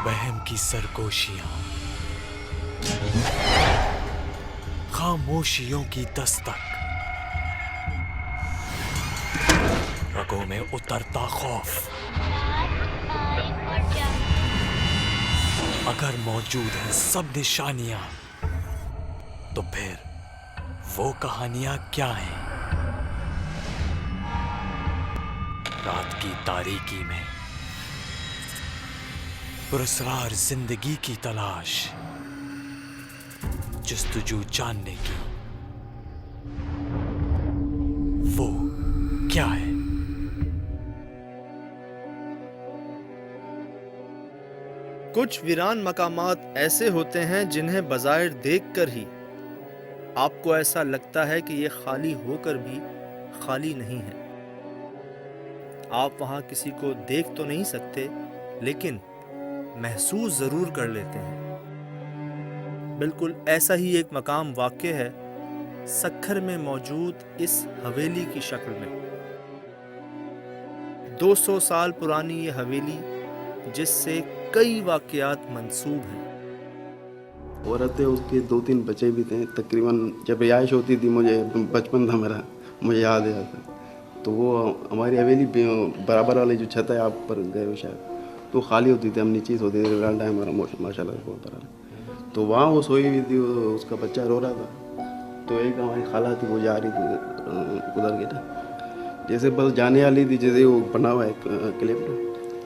वहम की सरगोशियां, खामोशियों की दस्तक, रगों में उतरता खौफ। अगर मौजूद हैं सब निशानियां, तो फिर वो कहानियां क्या हैं? रात की तारीकी में पुरस्कार जिंदगी की तलाश, जस्तजू जानने की, वो क्या है? कुछ वीरान मकामात ऐसे होते हैं जिन्हें बज़ाहिर देखकर ही आपको ऐसा लगता है कि ये खाली होकर भी खाली नहीं है। आप वहां किसी को देख तो नहीं सकते, लेकिन महसूस जरूर कर लेते हैं। बिल्कुल ऐसा ही एक मकाम वाक़ है सक्खर में मौजूद इस हवेली की शक्ल में। 200 साल पुरानी ये हवेली, जिससे कई वाक़यात मंसूब हैं। औरतें उसके 2-3 बच्चे भी थे। तकरीबन जब रिहाइश होती थी, मुझे बचपन था मेरा, मुझे याद है आता। तो वो हमारी हवेली बराबर वाली जो छत है, आप पर गए हो शायद, तो खाली होती थी, हम नीचे सोते थे। बरांडा है हमारा माशाल्लाह बहुत बड़ा। तो वहाँ वो सोई हुई थी, उसका बच्चा रो रहा था। तो एक हमारी खाला थी, वो जा रही थी उधर के ना, जैसे बस जाने वाली थी, जैसे वो बना हुआ है क्लिप,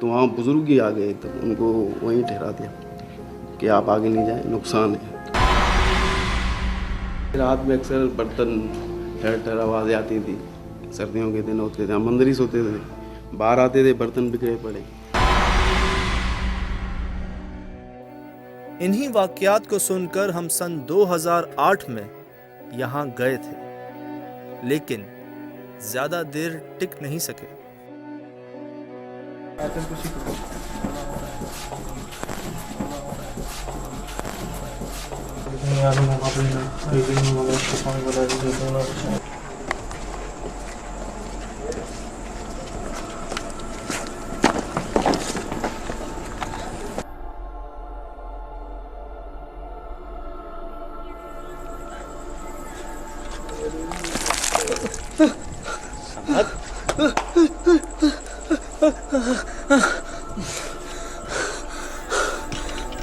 तो वहाँ बुजुर्ग ही आ गए, तो उनको वहीं ठहरा दिया कि आप आगे नहीं जाएं, नुकसान है। रात में अक्सर बर्तन ठहर आवाज़ें आती थी। सर्दियों के दिन होते थे, हम अंदर ही सोते थे, बाहर आते थे बर्तन बिखरे पड़े। इन्हीं वाक़यात को सुनकर हम सन 2008 में यहाँ गए थे, लेकिन ज़्यादा देर टिक नहीं सके।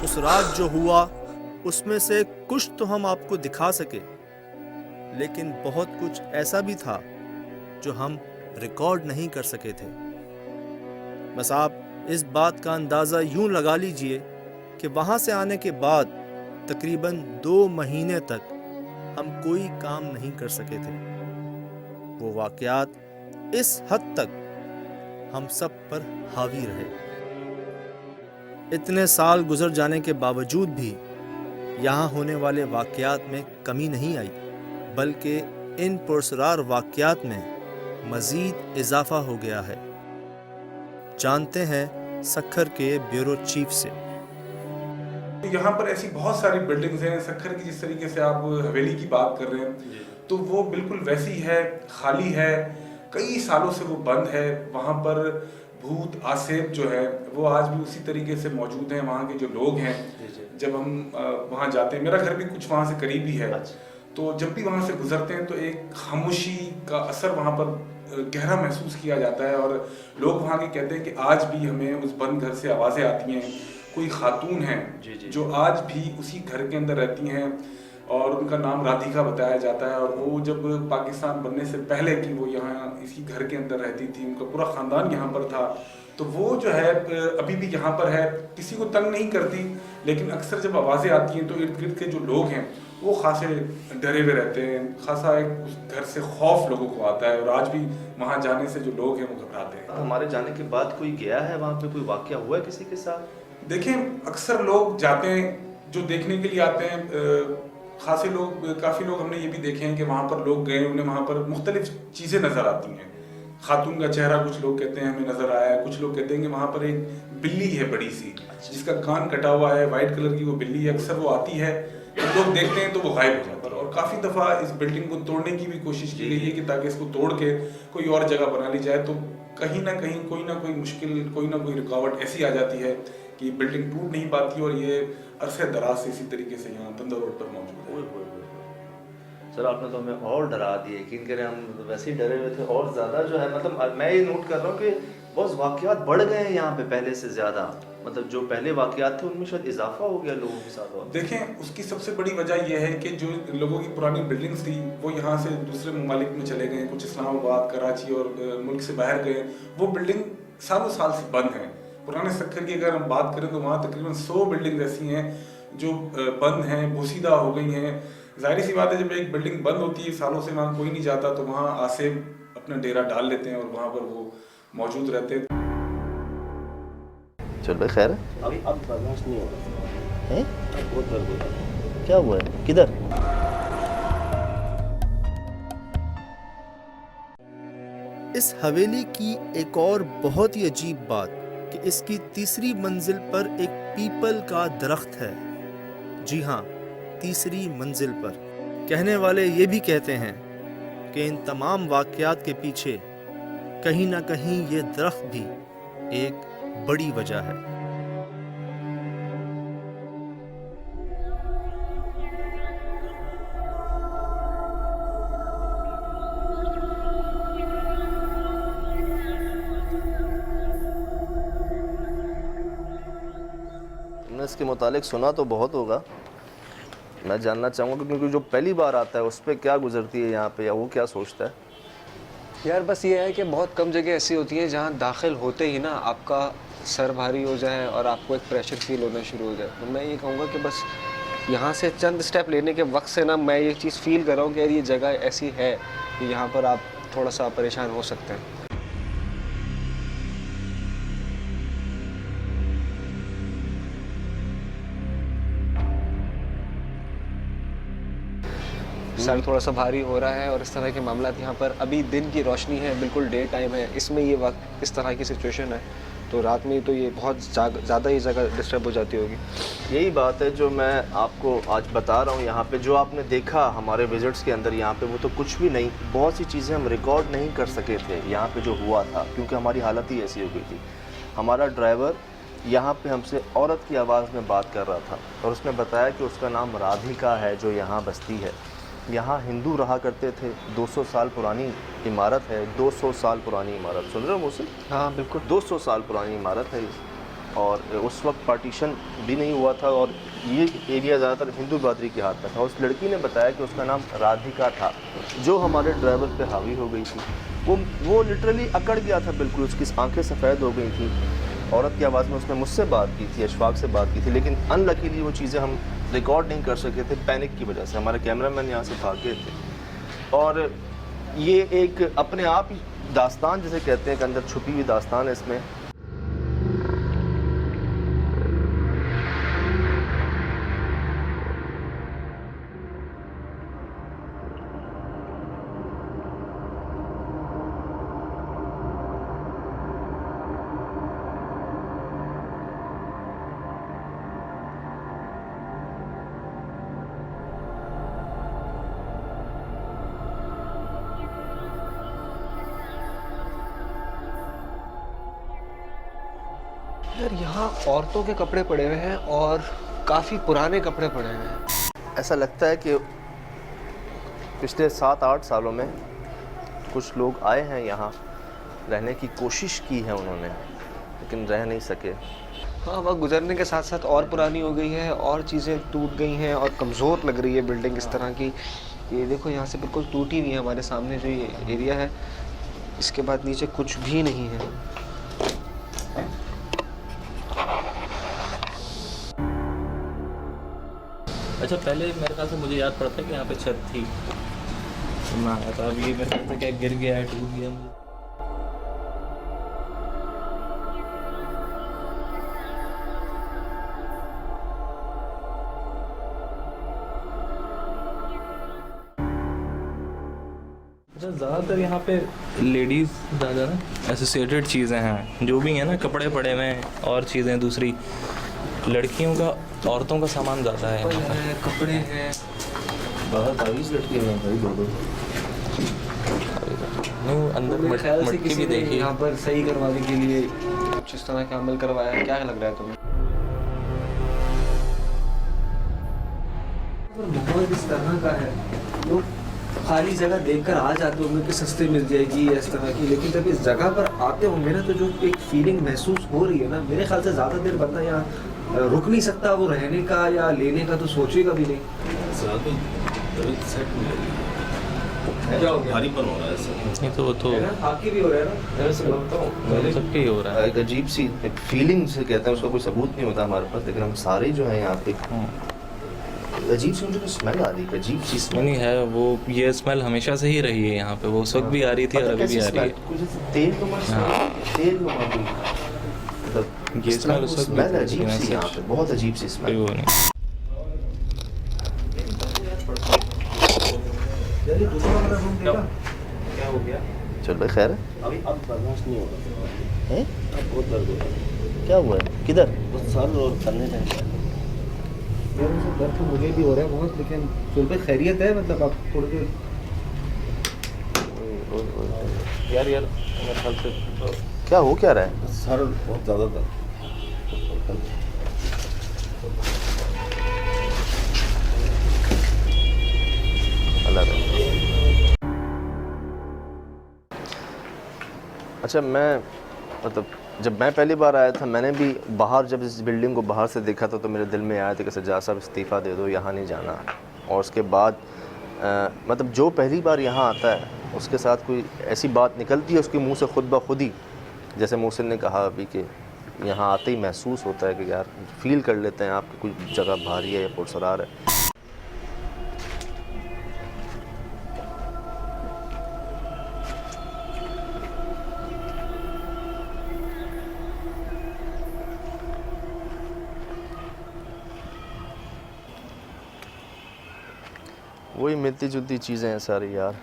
उस रात जो हुआ, उसमें से कुछ तो हम आपको दिखा सके, लेकिन बहुत कुछ ऐसा भी था जो हम रिकॉर्ड नहीं कर सके थे। बस आप इस बात का अंदाज़ा यूं लगा लीजिए कि वहां से आने के बाद तकरीबन 2 महीने तक हम कोई काम नहीं कर सके थे। वो वाक़यात इस हद तक हम सब पर हावी रहे। इतने साल गुजर जाने के बावजूद भी यहाँ होने वाले वाक़यात में कमी नहीं आई, बल्कि इन पुरस्कार वाक़यात में मज़ीद इजाफा हो गया है। जानते हैं सक्खर के ब्यूरो चीफ से। यहाँ पर ऐसी बहुत सारी बिल्डिंग्स हैं। सक्खर की जिस तरीके से आप हवेली की बात कर रहे हैं, तो वो बिल्कुल वैसी है, खाली है, कई सालों से वो बंद है। वहाँ पर भूत आसेब जो है वो आज भी उसी तरीके से मौजूद हैं। वहाँ के जो लोग हैं, जब हम वहाँ जाते हैं, मेरा घर भी कुछ वहाँ से करीब ही है, तो जब भी वहाँ से गुजरते हैं तो एक खामोशी का असर वहाँ पर गहरा महसूस किया जाता है। और लोग वहाँ के कहते हैं कि आज भी हमें उस बंद घर से आवाज़ें आती हैं। कोई खातून है जो आज भी उसी घर के अंदर रहती हैं, और उनका नाम राधिका बताया जाता है। और वो जब पाकिस्तान बनने से पहले की वो यहाँ इसी घर के अंदर रहती थी, उनका पूरा ख़ानदान यहाँ पर था। तो वो जो है अभी भी यहाँ पर है, किसी को तंग नहीं करती, लेकिन अक्सर जब आवाज़ें आती हैं तो इर्द गिर्द के जो लोग हैं वो खासे डरे हुए रहते हैं। खासा एक उस घर से खौफ लोगों को आता है, और आज भी वहाँ जाने से जो लोग हैं वो घबराते हैं। हमारे जाने के बाद कोई गया है वहाँ पे, कोई वाकया हुआ है किसी के साथ? देखें, अक्सर लोग जाते हैं जो देखने के लिए आते हैं। खासे लोग, काफ़ी लोग हमने ये भी देखे हैं कि वहाँ पर लोग गए, उन्हें वहाँ पर मुख्तलिफ चीज़ें नज़र आती हैं। खातून का चेहरा कुछ लोग कहते हैं हमें नज़र आया है, कुछ लोग कहते हैं कि वहाँ पर एक बिल्ली है बड़ी सी, जिसका कान कटा हुआ है, वाइट कलर की वो बिल्ली है। अक्सर वो आती है, तो लोग देखते हैं तो वो गायब हो जाती है। और काफ़ी दफ़ा इस बिल्डिंग को तोड़ने की भी कोशिश की गई है कि ताकि इसको तोड़ के कोई और जगह बना ली जाए। तो कहीं ना कहीं कोई ना कोई मुश्किल, कोई ना कोई रुकावट ऐसी आ जाती है कि बिल्डिंग टूट नहीं पाती और ये अरसे दराज से इसी तरीके से यहाँ बंदर रोड पर मौजूद है। ओए होए होए। सर आपने तो हमें और डरा दिए, यकीन करें हम वैसे ही डरे हुए थे और ज़्यादा जो है, मतलब मैं ये नोट कर रहा हूँ कि बहुत वाक़यात बढ़ गए हैं यहाँ पे पहले से ज़्यादा, मतलब जो पहले वाक़यात थे उनमें शायद इजाफा हो गया लोगों के साथ। और देखें, उसकी सबसे बड़ी वजह यह है कि जो लोगों की पुरानी बिल्डिंग्स थी वो यहाँ से दूसरे ममालिक में चले गए, कुछ इस्लामाबाद, कराची और मुल्क से बाहर गए। वो बिल्डिंग सालों साल से बंद हैं। पुराने सक्खर की अगर हम बात करें तो वहाँ तकरीबन 100 बिल्डिंग ऐसी हैं जो बंद हैं, बोसीदा हो गई हैं। जाहिर सी बात है, जब एक बिल्डिंग बंद होती है, सालों से वहाँ कोई नहीं जाता, तो वहाँ आसिफ अपना डेरा डाल लेते हैं और वहाँ पर वो मौजूद रहते हैं। चल भाई खैर है, अभी अब बर्दाश्त नहीं हो रहा हैं? बहुत दर्द हो रहा है। क्या हुआ है, किधर? इस हवेली की एक और बहुत ही अजीब बात कि इसकी तीसरी मंजिल पर एक पीपल का दरख्त है। जी हाँ, तीसरी मंजिल पर। कहने वाले ये भी कहते हैं कि इन तमाम वाक़यात के पीछे कहीं ना कहीं ये दरख्त भी एक बड़ी वजह है। तुमने इसके मुतालिक सुना तो बहुत होगा, मैं जानना चाहूँगा क्योंकि जो पहली बार आता है उस पर क्या गुजरती है यहाँ पे, या वो क्या सोचता है? यार बस ये है कि बहुत कम जगह ऐसी होती हैं जहाँ दाखिल होते ही ना आपका सर भारी हो जाए और आपको एक प्रेशर फील होना शुरू हो जाए। तो मैं ये कहूँगा कि बस यहाँ से चंद स्टेप लेने के वक्त से ना मैं ये चीज़ फील कर रहा हूँ कि यार ये जगह ऐसी है कि यहाँ पर आप थोड़ा सा परेशान हो सकते हैं। सर थोड़ा सा भारी हो रहा है और इस तरह के मामला यहाँ पर, अभी दिन की रोशनी है, बिल्कुल डे टाइम है, इसमें ये वक्त इस तरह की सिचुएशन है, तो रात में तो ये बहुत ज़्यादा ही जगह डिस्टर्ब हो जाती होगी। यही बात है जो मैं आपको आज बता रहा हूँ। यहाँ पे जो आपने देखा हमारे विजिट्स के अंदर, यहाँ पे वो तो कुछ भी नहीं, बहुत सी चीज़ें हम रिकॉर्ड नहीं कर सके थे यहाँ पे जो हुआ था, क्योंकि हमारी हालत ही ऐसी हो गई थी। हमारा ड्राइवर यहाँ पे हमसे औरत की आवाज़ में बात कर रहा था और उसने बताया कि उसका नाम राधिका है, जो यहाँ बसती है। यहाँ हिंदू रहा करते थे, 200 साल पुरानी इमारत है, 200 साल पुरानी इमारत, सुन रहे हो मुझसे? हाँ बिल्कुल, 200 साल पुरानी इमारत है और उस वक्त पार्टीशन भी नहीं हुआ था और ये एरिया ज़्यादातर हिंदू बरादरी के हाथ में था। उस लड़की ने बताया कि उसका नाम राधिका था, जो हमारे ड्राइवर पे हावी हो गई थी। वो लिटरली अकड़ गया था बिल्कुल, उसकी आंखें सफ़ेद हो गई थी। औरत की आवाज़ में उसने मुझसे बात की थी, अशफाक से बात की थी, लेकिन अनलकीली वो चीज़ें हम रिकॉर्ड नहीं कर सके थे पैनिक की वजह से। हमारे कैमरामैन यहाँ से भाग गए थे और ये एक अपने आप ही दास्तान जिसे कहते हैं कि अंदर छुपी हुई दास्तान है इसमें। यार यहाँ औरतों के कपड़े पड़े हुए हैं और काफ़ी पुराने कपड़े पड़े हुए हैं। ऐसा लगता है कि पिछले 7-8 सालों में कुछ लोग आए हैं यहाँ, रहने की कोशिश की है उन्होंने, लेकिन रह नहीं सके। हाँ, वक्त गुजरने के साथ साथ और पुरानी हो गई है और चीज़ें टूट गई हैं और कमज़ोर लग रही है बिल्डिंग इस तरह की। ये देखो यहाँ से बिल्कुल टूटी हुई है, हमारे सामने जो ये एरिया है, इसके बाद नीचे कुछ भी नहीं है। अच्छा, पहले मेरे ख्याल से मुझे याद पड़ता है कि यहाँ पे छत थी, तो मैं आया था। अब ये मेरे ख्याल से क्या गिर गया है, टूट गया मुझे। अच्छा, ज़्यादातर यहाँ पे लेडीज़ ज़्यादा ना एसोसिएटेड चीज़ें हैं, जो भी हैं ना, कपड़े पड़े हुए हैं और चीज़ें दूसरी, लड़कियों का, औरतों का सामान ज़्यादा है यहाँ पर। कपड़े हैं, बहुत 22 लड़कियाँ हैं भाई, दो नहीं, अंदर मेरे ख्याल से मटकी किसी भी ने देखी। यहाँ पर सही करवाने के लिए कुछ इस तरह का अमल करवाया है। क्या लग रहा है तुम्हें? पर माहौल इस तरह का है, लोग खाली जगह देखकर आ जाते होंगे कि सस्ते मिल जाएगी इस तरह की, लेकिन जब इस जगह पर आते होंगे ना तो जो एक फीलिंग महसूस हो रही है ना, मेरे ख्याल से ज़्यादा देर बंदा यहाँ रुक नहीं सकता, वो रहने का या लेने का तो सोचेगा भी नहीं। क्या हो गया? भारीपन हो रहा है सर। ये तो वो तो है ना, आपकी भी हो रहा है ना, मैं समझता हूँ सबके ही हो रहा है। एक अजीब सी फीलिंग से कहते हैं, उसका कोई सबूत नहीं होता हमारे पास, लेकिन हम सारे जो हैं यहाँ पे अजीब सी मुझे स्मेल आ रही है, अजीब सी स्मेल नहीं है वो, ये स्मेल हमेशा से ही रही है यहाँ पे, वो उस वक्त भी आ रही थी और अभी भी आ रही है। कुछ तेल नुमा तेल नुमा भी, मतलब ये स्मेल उस वक्त भी स्मेल थी, अजीब लेकिन सी यहाँ ऐसा पे, बहुत अजीब सी कोई स्मेल। वो नहीं। क्या हो गया? चल भाई खैर है? अभी अब बर्दाश्त नहीं हो रहा हैं? अब बहुत दर्द हो रहा है, क्या हुआ है? किधर? बस सर और करने जाए। दर्द तो मुझे भी हो रहा है बहुत, लेकिन सुबह खैरियत है, मतलब आप थोड़ी देर यार मेरे ख्याल से क्या हो क्या रहा है? सर बहुत ज़्यादा दर्द। अल्लाह रहे। अच्छा, मैं मतलब जब मैं पहली बार आया था, मैंने भी बाहर जब इस बिल्डिंग को बाहर से देखा था तो मेरे दिल में आया था कि सज्जाद साहब इस्तीफ़ा दे दो, यहाँ नहीं जाना। और उसके बाद मतलब जो पहली बार यहाँ आता है उसके साथ कोई ऐसी बात निकलती है उसके मुंह से खुद ब खुद ही, जैसे मोहसिन ने कहा अभी कि यहाँ आते ही महसूस होता है कि यार फील कर लेते हैं आपकी कुछ जगह भारी है या पुरसरार है। वही मिलती जुलती चीज़ें हैं सारी यार।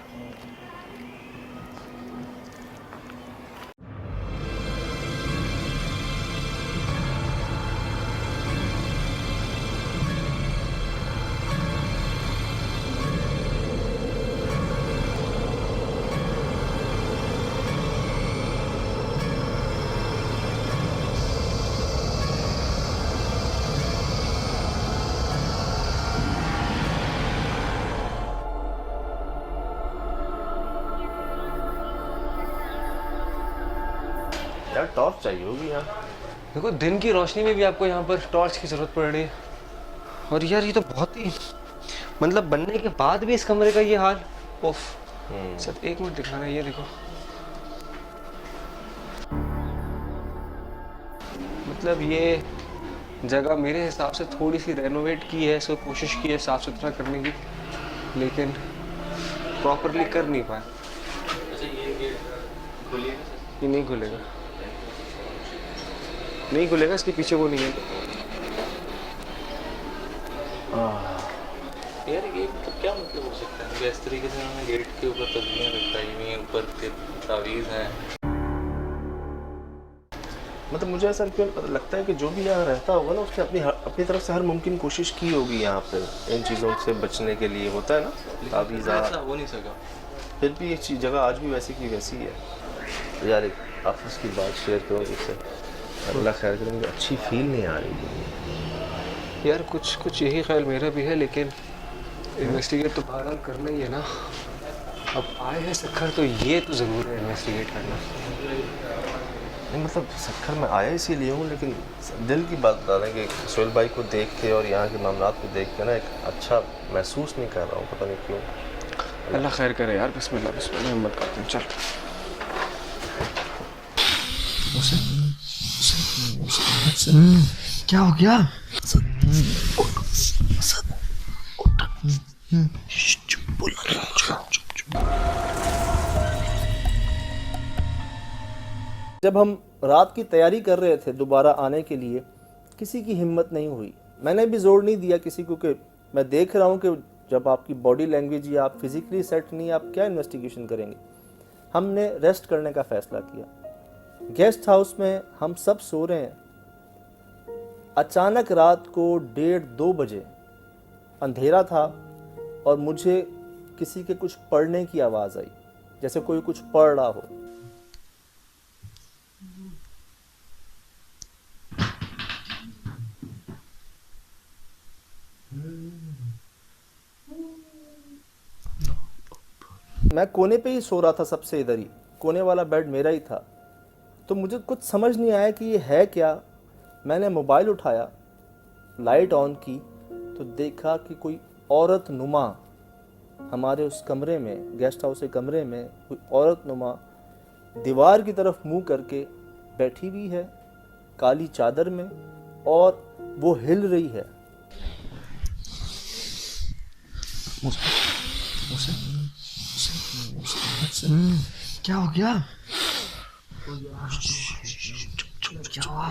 यार टॉर्च चाहिए होगी यहाँ। देखो, दिन की रोशनी में भी आपको यहाँ पर टॉर्च की ज़रूरत पड़ रही है। और यार ये तो बहुत ही, मतलब बनने के बाद भी इस कमरे का ये हाल। ओफ, सर एक मिनट दिखाना, ये देखो, मतलब ये जगह मेरे हिसाब से थोड़ी सी रेनोवेट की है, इसको कोशिश की है साफ़ सुथरा करने की, लेकिन प्रॉपरली कर नहीं पाए। ये नहीं खुलेगा, नहीं खुलेगा, इसके पीछे वो नहीं है। यार ये क्या मतलब हो सकता है? इस तरीके से हमें गेट के ऊपर तस्वीरें लटकाई हुई हैं, ऊपर के तावीज़ हैं। मतलब मुझे ऐसा लगता है कि जो भी यहाँ रहता होगा ना उसने अपनी तरफ से हर मुमकिन कोशिश की होगी यहाँ पे इन चीज़ों से बचने के लिए। होता है ना तावीज़ा, हो नहीं सका। फिर भी एक चीज़ जगह आज भी वैसी की वैसी है। यार एक ऑफिस की बात शेयर करो जिससे अल्लाह खैर करे, मुझे अच्छी फील नहीं आ रही यार कुछ यही ख्याल मेरा भी है, लेकिन इन्वेस्टिगेट तो बहरहाल करना ही है ना। अब आए हैं सखर तो ये तो ज़रूर है इन्वेस्टिगेट करना। नहीं मतलब सखर में आया इसीलिए हूँ, लेकिन दिल की बात बता रहे हैं कि सोहेल भाई को देख के और यहाँ के मामलात को देख के ना एक अच्छा महसूस नहीं कर रहा हूँ, पता नहीं क्यों। अल्लाह खैर करे यार, बिस्मिल्लाह बिस्मिल्लाह, हिम्मत करते हैं, चल। क्या हो गया? जब हम रात की तैयारी कर रहे थे दोबारा आने के लिए, किसी की हिम्मत नहीं हुई। मैंने भी जोर नहीं दिया किसी को कि मैं देख रहा हूँ कि जब आपकी बॉडी लैंग्वेज या आप फिजिकली सेट नहीं, आप क्या इन्वेस्टिगेशन करेंगे। हमने रेस्ट करने का फैसला किया। गेस्ट हाउस में हम सब सो रहे हैं। अचानक रात को 1:30-2 बजे अंधेरा था और मुझे किसी के कुछ पढ़ने की आवाज़ आई, जैसे कोई कुछ पढ़ रहा हो। मैं कोने पे ही सो रहा था, सबसे इधर ही कोने वाला बेड मेरा ही था। तो मुझे कुछ समझ नहीं आया कि ये है क्या। मैंने मोबाइल उठाया, लाइट ऑन की तो देखा कि कोई औरत नुमा हमारे उस कमरे में, गेस्ट हाउस के कमरे में कोई औरत नुमा दीवार की तरफ मुंह करके बैठी हुई है, काली चादर में, और वो हिल रही है। क्या हो गया? क्या हुआ?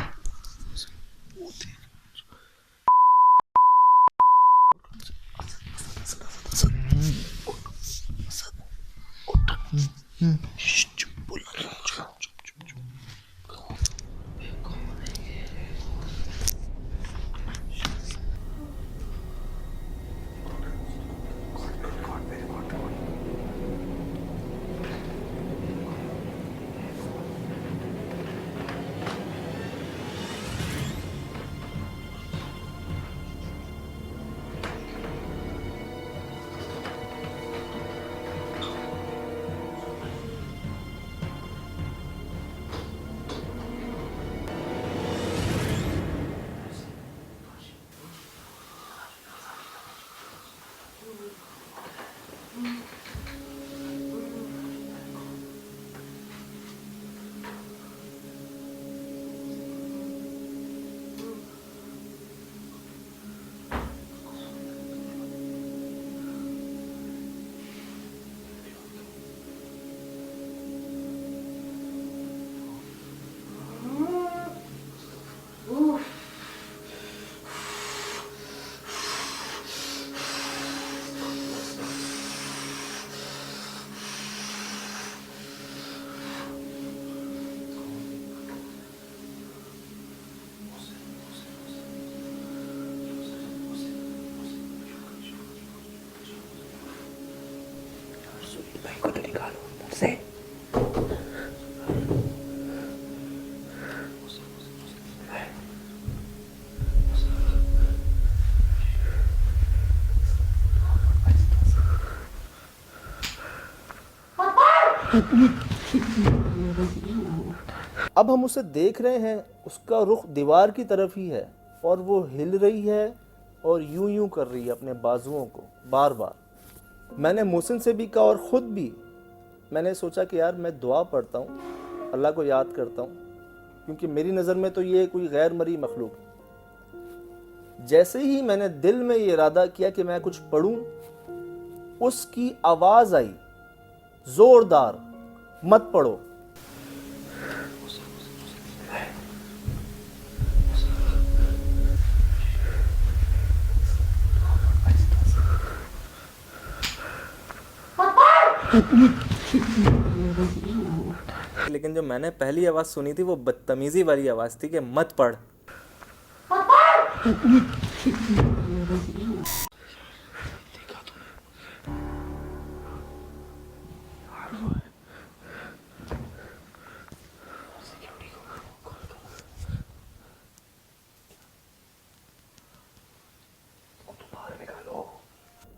अब हम उसे देख रहे हैं, उसका रुख दीवार की तरफ ही है और वो हिल रही है और यूं यूं कर रही है अपने बाजुओं को बार बार। मैंने मोहसिन से भी कहा और ख़ुद भी मैंने सोचा कि यार मैं दुआ पढ़ता हूँ, अल्लाह को याद करता हूँ, क्योंकि मेरी नज़र में तो ये कोई गैर मरी मखलूक है। जैसे ही मैंने दिल में ये इरादा किया कि मैं कुछ पढ़ूं, उसकी आवाज़ आई ज़ोरदार, मत पढ़ो। लेकिन जो मैंने पहली आवाज़ सुनी थी वो बदतमीज़ी वाली आवाज़ थी कि मत पढ़।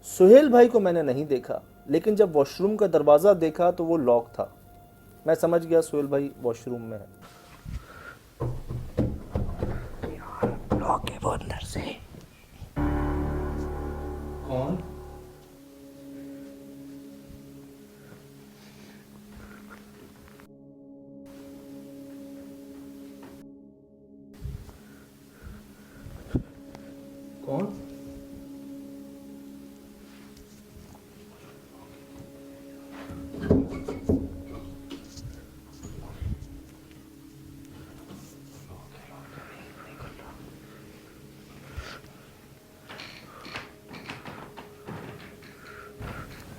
सुहेल भाई को मैंने नहीं देखा, लेकिन जब वॉशरूम का दरवाज़ा देखा तो वो लॉक था। मैं समझ गया सुहेल भाई वॉशरूम में है। लॉक है वो अंदर से। कौन? कौन?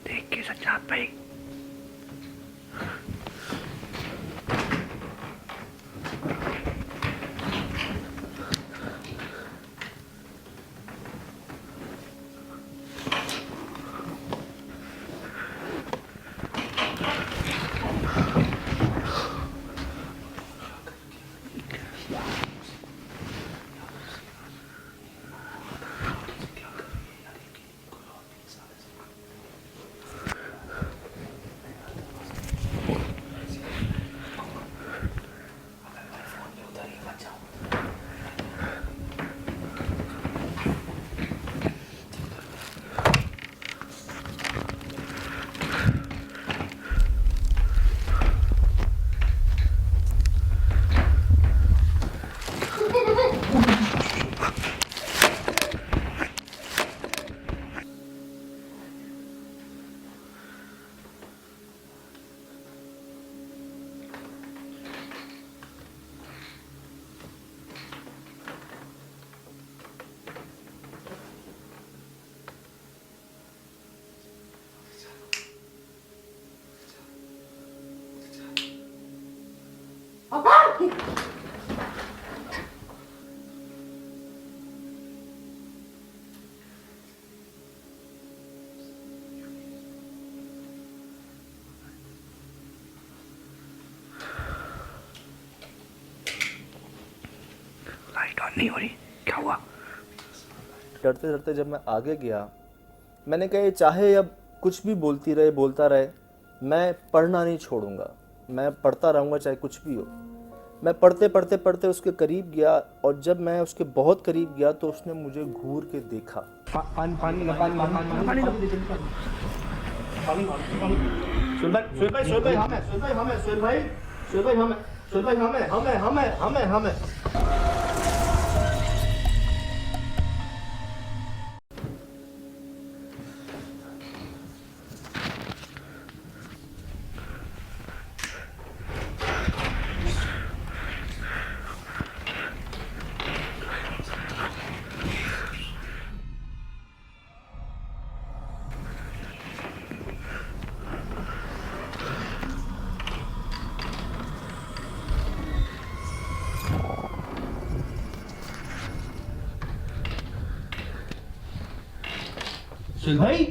देख के सज्जाद भाई, लाइट ऑन नहीं हो रही, क्या हुआ? डरते डरते जब मैं आगे गया, मैंने कहा ये चाहे अब कुछ भी बोलती रहे, बोलता रहे, मैं पढ़ना नहीं छोड़ूंगा, मैं पढ़ता रहूँगा चाहे कुछ भी हो। मैं पढ़ते पढ़ते पढ़ते उसके करीब गया, और जब मैं उसके बहुत करीब गया तो उसने मुझे घूर के देखा। सुहेल भाई,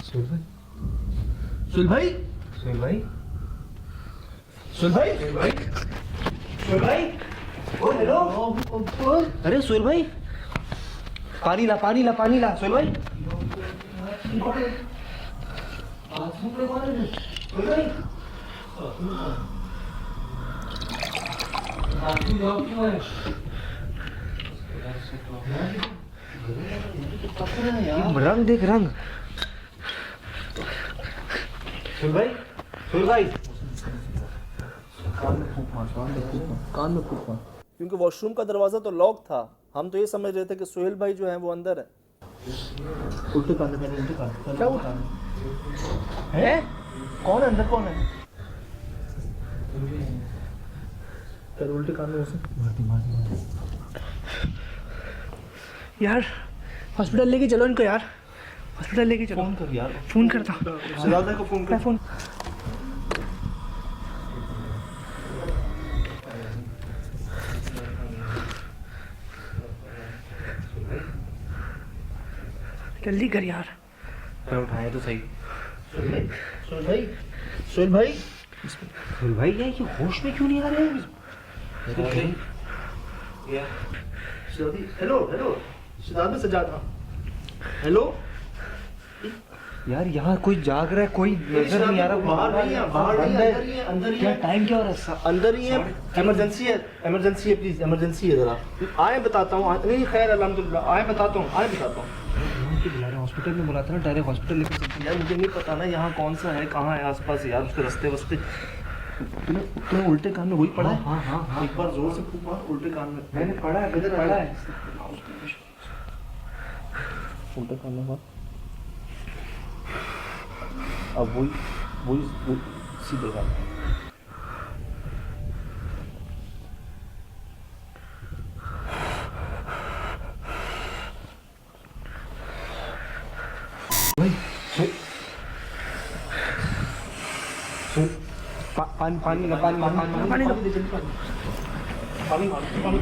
सुहेल भाई, सुहेल भाई, सुहेल भाई, सुहेल भाई, सुहेल भाई, ओ हेलो, अरे सुहेल भाई, पानी ला, पानी ला, पानी ला, सुहेल भाई, सुहेल भाई, रंग देख, रंग। सुन भाई, सुन भाई, कान में फूक मार। क्योंकि वॉशरूम का दरवाज़ा तो लॉक था, हम तो ये समझ रहे थे कि सुहेल भाई जो हैं वो अंदर है। उल्टे कान में, उल्टे कान। क्या हुआ? है? कौन है अंदर, कौन है? कर उल्टे कान में वैसे मार। यार हॉस्पिटल लेके चलो इनको, यार हॉस्पिटल लेके चलो। फोन कर यार, फोन करता हूँ, सिद्धार्थ को फोन कर। फोन जल्दी कर यार। मैं उठाया तो सही। सुहेल भाई, सुहेल भाई, सुहेल भाई, ये होश में क्यों नहीं आ रहे हैं? Hello hello, Siddharth Sajjad, hello यार, यहाँ कोई जाग रहा है, कोई नजर नहीं आ रहा। बाहर नहीं है, बाहर नहीं है, अंदर ही है, अंदर ही है। क्या टाइम क्या हो रहा है? अंदर ही है, इमरजेंसी है, इमरजेंसी है, प्लीज इमरजेंसी है, जरा आए बताता हूँ। नहीं खैर अल्हम्दुलिल्लाह, आए बताता हूँ, आए बताता हूँ। बुला रहे हॉस्पिटल में, बुलाता ना डायरेक्ट हॉस्पिटल लेकर चलते। यार मुझे नहीं पता ना यहाँ कौन सा है, कहाँ है आसपास यार, उसके रास्ते वस्ते। तुम्हें उल्टे कान में वही पड़ा है? हाँ हाँ हाँ, एक बार जोर से फूक मार उल्टे कान में। मैंने पढ़ा है, किधर पढ़ा है? उल्टे कान में मार। अब वही सीधे कान में। पानी पानी ना, पानी पानी पानी पानी पानी।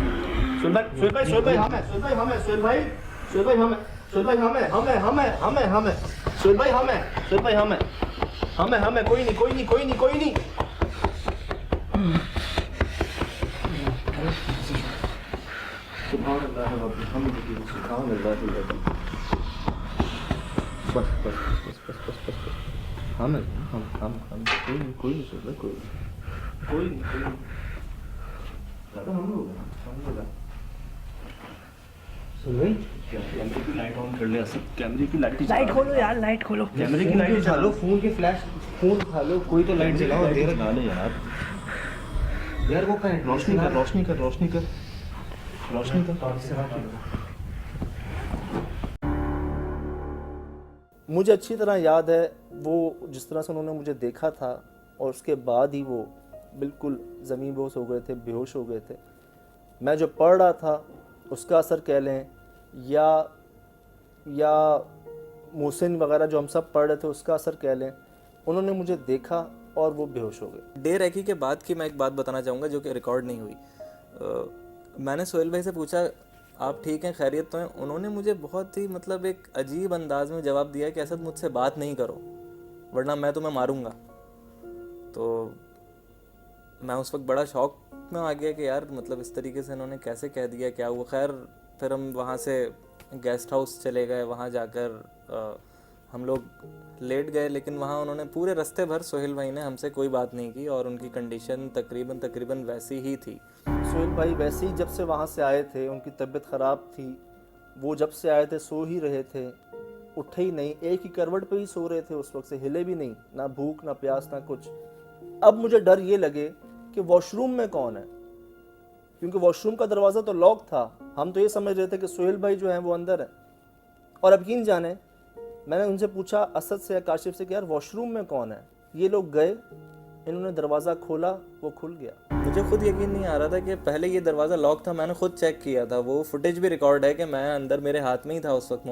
सुहेल भाई, सुहेल भाई, सुहेल भाई, हमें, सुहेल भाई, हमें, सुहेल भाई, सुहेल भाई, हमें, सुहेल भाई, हमें, हमें, हमें, हमें, हमें, सुहेल भाई, हमें, सुहेल भाई, हमें, हमें, हमें, कोई नहीं, कोई नहीं, कोई नहीं, कोई नहीं। सुभान अल्लाह व बिहम्दिही, सुभान अल्लाह। बस बस बस बस बस बस बस। हम कोई नहीं, कोई नहीं, सुहेल भाई, कोई नहीं, कोई नहीं, कोई नहीं। दादा हम लोग सुन भाई, कैमरे की लाइट ऑन कर ले। असद कैमरे की लाइट खोलो यार, लाइट खोलो, कैमरे की लाइट उठा लो, फोन के फ्लैश, फोन उठा लो, कोई तो लाइट जलाओ, अंधेरा ना ले यार। यार वो कहाँ है? रोशनी कर, रोशनी कर, रोशनी कर, रोशनी कर। मुझे अच्छी तरह याद है वो जिस तरह से उन्होंने मुझे देखा था, और उसके बाद ही वो बिल्कुल ज़मीन बोस हो गए थे, बेहोश हो गए थे। मैं जो पढ़ रहा था उसका असर कह लें, या मोहसिन वगैरह जो हम सब पढ़ रहे थे उसका असर कह लें। उन्होंने मुझे देखा और वो बेहोश हो गए। डे रैकी के बाद की मैं एक बात बताना चाहूँगा जो कि रिकॉर्ड नहीं हुई। मैंने सोहेल भाई से पूछा आप ठीक हैं, खैरियत तो हैं? उन्होंने मुझे बहुत ही मतलब एक अजीब अंदाज में जवाब दिया कि असद मुझसे बात नहीं करो वरना मैं तुम्हें मारूंगा। तो मैं उस वक्त बड़ा शौक में आ गया कि यार मतलब इस तरीके से इन्होंने कैसे कह दिया, क्या हुआ। खैर फिर हम वहाँ से गेस्ट हाउस चले गए, वहाँ जाकर हम लोग लेट गए, लेकिन वहाँ उन्होंने पूरे रास्ते भर सोहेल भाई ने हमसे कोई बात नहीं की और उनकी कंडीशन तकरीबन वैसी ही थी। सोहेल भाई वैसे ही जब से वहाँ से आए थे, उनकी तबीयत ख़राब थी, वो जब से आए थे सो ही रहे थे, उठे ही नहीं, एक ही करवट पे ही सो रहे थे, उस वक्त से हिले भी नहीं, ना भूख ना प्यास ना कुछ। अब मुझे डर ये लगे कि वॉशरूम में कौन है, क्योंकि वॉशरूम का दरवाज़ा तो लॉक था। हम तो ये समझ रहे थे कि सोहेल भाई जो हैं वो अंदर है। और अब यकीन जाने मैंने उनसे पूछा असद से या काशिफ से कि यार वॉशरूम में कौन है। ये लोग गए, इन्होंने दरवाज़ा खोला, वो खुल गया। मुझे खुद यकीन नहीं आ रहा था कि पहले ये दरवाज़ा लॉक था। मैंने खुद चेक किया था, वो फुटेज भी रिकॉर्ड है कि मैं अंदर मेरे हाथ में ही था उस वक्त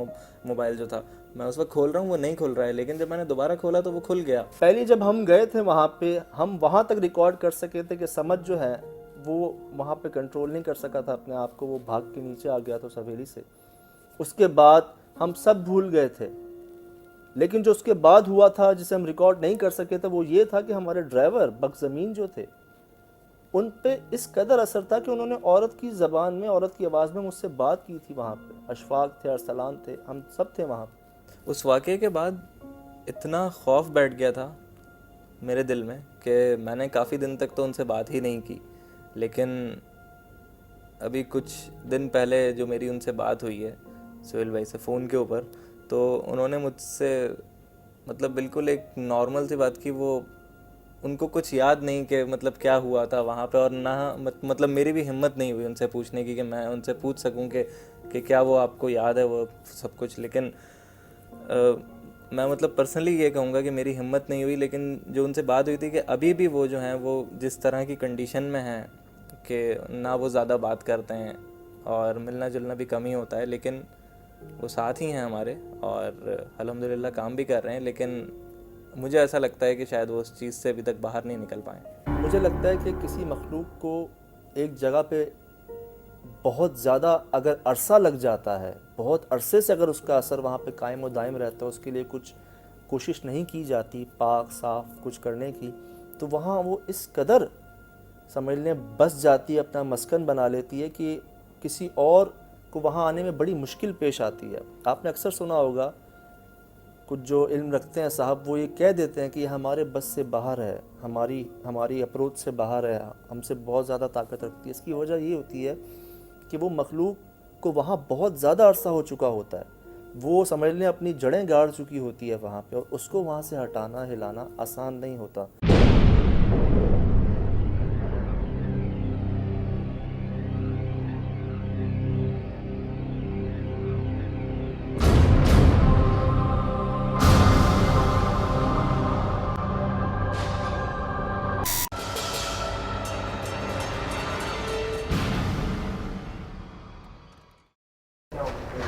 मोबाइल जो था, मैं उस वक्त खोल रहा हूँ वो नहीं खुल रहा है, लेकिन जब मैंने दोबारा खोला तो वो खुल गया। पहले जब हम गए थे वहाँ पे, हम वहाँ तक रिकॉर्ड कर सके थे कि समझ जो है वो वहाँ पे कंट्रोल नहीं कर सका था अपने आप को, वो भाग के नीचे आ गया था उस हवेली से। उसके बाद हम सब भूल गए थे, लेकिन जो उसके बाद हुआ था जिसे हम रिकॉर्ड नहीं कर सके थे वो ये था कि हमारे ड्राइवर बकज़मीन जो थे उन पे इस कदर असर था कि उन्होंने औरत की ज़बान में, औरत की आवाज़ में मुझसे बात की थी। वहाँ पे अशफाक थे, अरसलान थे, हम सब थे वहाँ पे। उस वाक़े के बाद इतना खौफ बैठ गया था मेरे दिल में कि मैंने काफ़ी दिन तक तो उनसे बात ही नहीं की, लेकिन अभी कुछ दिन पहले जो मेरी उनसे बात हुई है सोहेल भाई से फ़ोन के ऊपर, तो उन्होंने मुझसे मतलब बिल्कुल एक नॉर्मल सी बात की। वो उनको कुछ याद नहीं कि मतलब क्या हुआ था वहाँ पे, और ना मतलब मेरी भी हिम्मत नहीं हुई उनसे पूछने की कि मैं उनसे पूछ सकूं कि क्या वो आपको याद है वो सब कुछ। लेकिन मैं मतलब पर्सनली ये कहूँगा कि मेरी हिम्मत नहीं हुई। लेकिन जो उनसे बात हुई थी कि अभी भी वो जो हैं वो जिस तरह की कंडीशन में हैं कि ना वो ज़्यादा बात करते हैं और मिलना जुलना भी कम ही होता है, लेकिन वो साथ ही हैं हमारे और अल्हम्दुलिल्लाह काम भी कर रहे हैं। लेकिन मुझे ऐसा लगता है कि शायद वो उस चीज़ से अभी तक बाहर नहीं निकल पाए। मुझे लगता है कि किसी मखलूक को एक जगह पे बहुत ज़्यादा अगर अरसा लग जाता है, बहुत अरसे से अगर उसका असर वहाँ पे कायम और दायम रहता है, उसके लिए कुछ कोशिश नहीं की जाती पाक साफ कुछ करने की, तो वहाँ वो इस कदर समझ लें बस जाती है, अपना मस्कन बना लेती है कि किसी और को वहाँ आने में बड़ी मुश्किल पेश आती है। आपने अक्सर सुना होगा कुछ जो इल्म रखते हैं साहब, वो ये कह देते हैं कि ये हमारे बस से बाहर है, हमारी अप्रोच से बाहर है, हमसे बहुत ज़्यादा ताकत रखती है। इसकी वजह ये होती है कि वो मखलूक को वहाँ बहुत ज़्यादा अरसा हो चुका होता है, वो समझ लें अपनी जड़ें गाड़ चुकी होती है वहाँ पे, और उसको वहाँ से हटाना हिलाना आसान नहीं होता।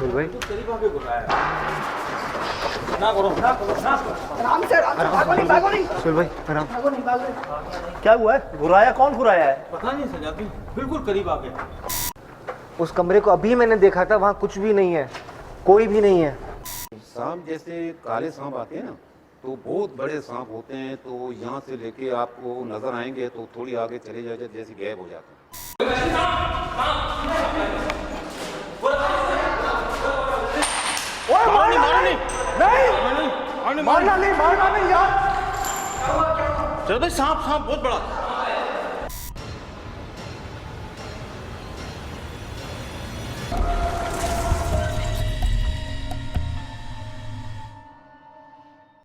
भाई सोहेल भाई आराम। क्या हुआ है? घुराया? कौन घुराया है? पता नहीं सजाती, बिल्कुल करीब आ गया। उस कमरे को अभी मैंने देखा था, वहाँ कुछ भी नहीं है, कोई भी नहीं है। सांप जैसे काले सांप आते हैं ना, तो बहुत बड़े सांप होते हैं, तो यहाँ से लेके आपको नजर आएंगे तो थोड़ी आगे चले जाएंगे जैसे गायब हो जाते हैं। मारना नहीं यार। चलो भाई, सांप बहुत बड़ा।